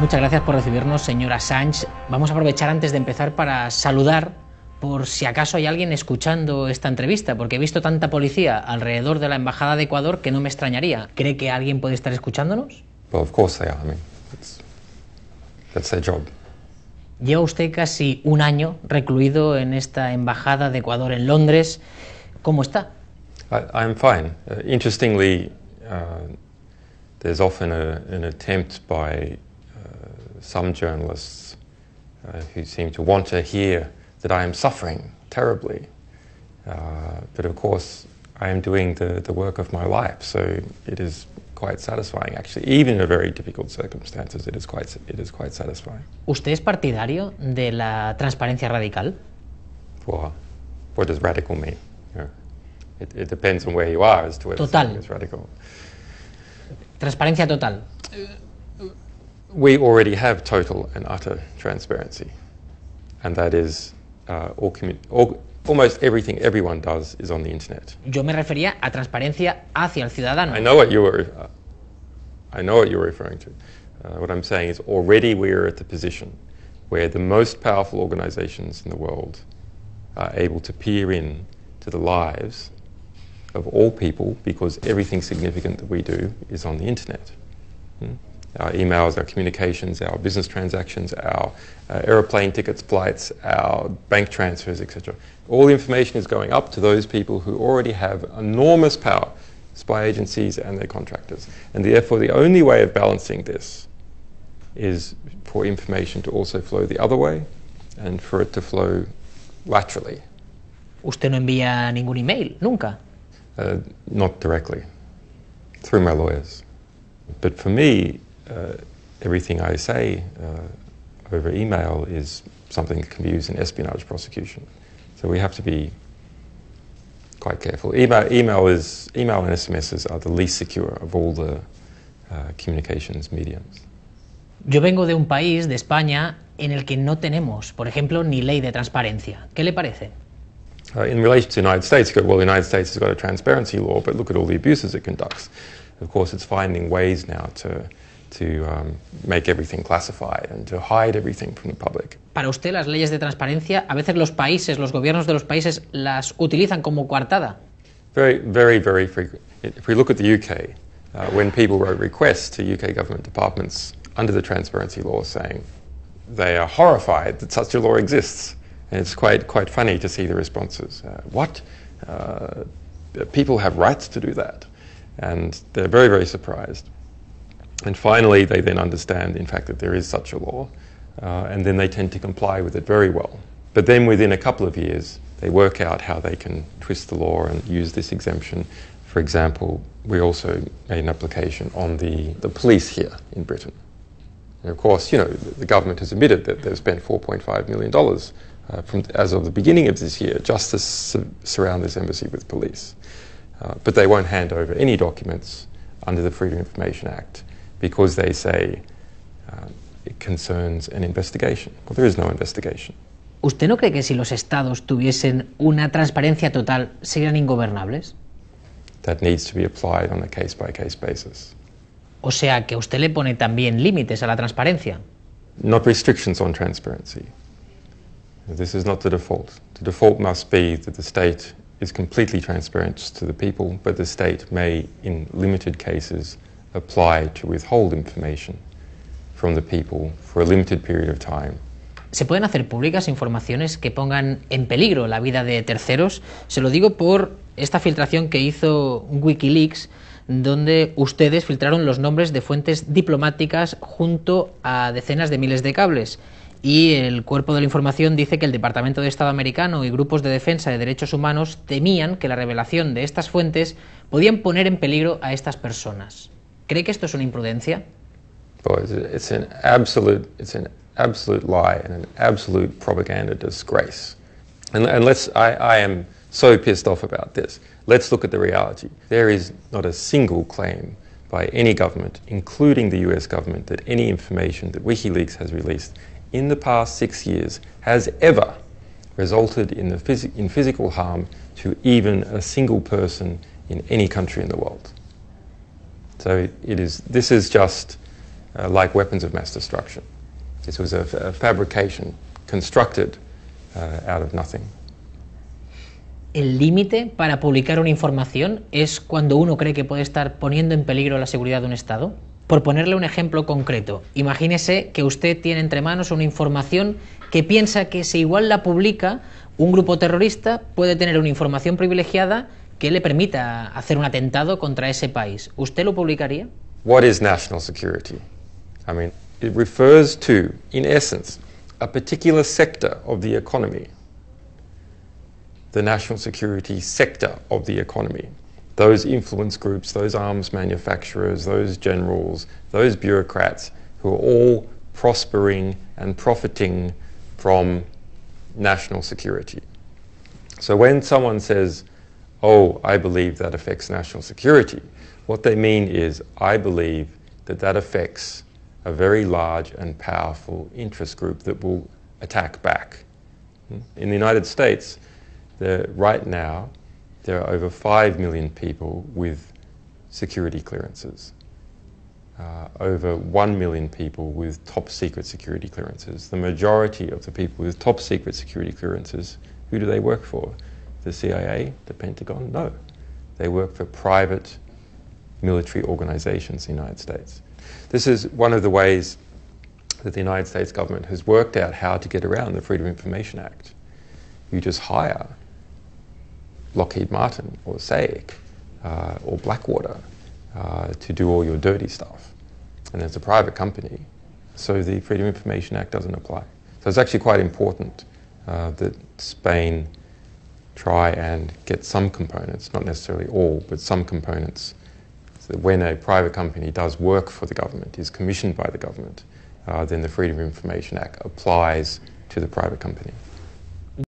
Muchas gracias por recibirnos, señor Assange. Vamos a aprovechar antes de empezar para saludar por si acaso hay alguien escuchando esta entrevista, porque he visto tanta policía alrededor de la Embajada de Ecuador que no me extrañaría. ¿Cree que alguien puede estar escuchándonos? Well, of course they are. I mean, that's their job. Lleva usted casi un año recluido en esta Embajada de Ecuador en Londres. ¿Cómo está? I'm fine. Interestingly, there's often an attempt by some journalists who seem to want to hear that I am suffering terribly. But of course, I am doing the work of my life, so it is quite satisfying, actually. Even in very difficult circumstances, it is quite satisfying. ¿Usted es partidario de la transparencia radical? Well, what does radical mean? It depends on where you are as to whether something is radical. Transparencia total. We already have total and utter transparency, and that is almost everything everyone does is on the internet. Yo me refería a transparencia hacia el ciudadano. I know what you're referring to. What I'm saying is already we're at the position where the most powerful organizations in the world are able to peer in to the lives of all people because everything significant that we do is on the internet. Our emails, our communications, our business transactions, our aeroplane tickets, flights, our bank transfers, etc. All the information is going up to those people who already have enormous power, spy agencies and their contractors. And therefore the only way of balancing this is for information to also flow the other way and for it to flow laterally. ¿Usted no envía ningún email? ¿Nunca? Not directly, through my lawyers. But for me, everything I say over email is something that can be used in espionage prosecution. So we have to be quite careful. Email and SMSs are the least secure of all the communications mediums. Yo vengo de un país, de España, en el que no tenemos, por ejemplo, ni ley de transparencia. ¿Qué le parece? In relation to the United States, you go, well, the United States has got a transparency law, but look at all the abuses it conducts. Of course, it's finding ways now to make everything classified and to hide everything from the public. Para usted, las leyes de transparencia, a veces los países, los gobiernos de los países las utilizan como coartada. Very, very, very frequent. If we look at the UK, when people wrote requests to UK government departments under the transparency law saying they are horrified that such a law exists, and it's quite funny to see the responses. What? People have rights to do that. And they're very, very surprised. And finally, they then understand, in fact, that there is such a law, and then they tend to comply with it very well. But then within a couple of years, they work out how they can twist the law and use this exemption. For example, we also made an application on the police here in Britain. And of course, you know, the government has admitted that they've spent $4.5 million as of the beginning of this year just to surround this embassy with police. But they won't hand over any documents under the Freedom of Information Act because they say it concerns an investigation. Well, there is no investigation. ¿Usted no cree que si los estados tuviesen una transparencia total serían ingobernables? That needs to be applied on a case-by-case basis. O sea, que usted le pone también límites a la transparencia. Not restrictions on transparency. This is not the default. The default must be that the state is completely transparent to the people, but the state may, in limited cases, apply to withhold information from the people for a limited period of time. ¿Se pueden hacer públicas informaciones que pongan en peligro la vida de terceros? Se lo digo por esta filtración que hizo Wikileaks, donde ustedes filtraron los nombres de fuentes diplomáticas junto a decenas de miles de cables. Y el cuerpo de la información dice que el Departamento de Estado americano y grupos de defensa de derechos humanos temían que la revelación de estas fuentes podían poner en peligro a estas personas. ¿Cree que esto es una imprudencia? Well, it's an absolute lie and an absolute propaganda disgrace. And I am so pissed off about this. Let's look at the reality. There is not a single claim by any government, including the US government, that any information that WikiLeaks has released in the past 6 years has ever resulted in physical harm to even a single person in any country in the world. So this is just like weapons of mass destruction. This was a fabrication constructed out of nothing. ¿El límite para publicar una información es cuando uno cree que puede estar poniendo en peligro la seguridad de un Estado? Por ponerle un ejemplo concreto, imagínese que usted tiene entre manos una información que piensa que si igual la publica, un grupo terrorista puede tener una información privilegiada que le permita hacer un atentado contra ese país. ¿Usted lo publicaría? What is national security? I mean, it refers to, in essence, a particular sector of the economy. The national security sector of the economy. Those influence groups, those arms manufacturers, those generals, those bureaucrats who are all prospering and profiting from national security. So when someone says, oh, I believe that affects national security, what they mean is, I believe that that affects a very large and powerful interest group that will attack back. In the United States, right now, there are over 5 million people with security clearances, over 1 million people with top secret security clearances. The majority of the people with top secret security clearances, who do they work for? The CIA, the Pentagon? No. They work for private military organizations in the United States. This is one of the ways that the United States government has worked out how to get around the Freedom of Information Act. You just hire Lockheed Martin or SAIC or Blackwater to do all your dirty stuff. And it's a private company, so the Freedom of Information Act doesn't apply. So it's actually quite important that Spain try and get some components, not necessarily all, but some components, so that when a private company does work for the government, is commissioned by the government, then the Freedom of Information Act applies to the private company.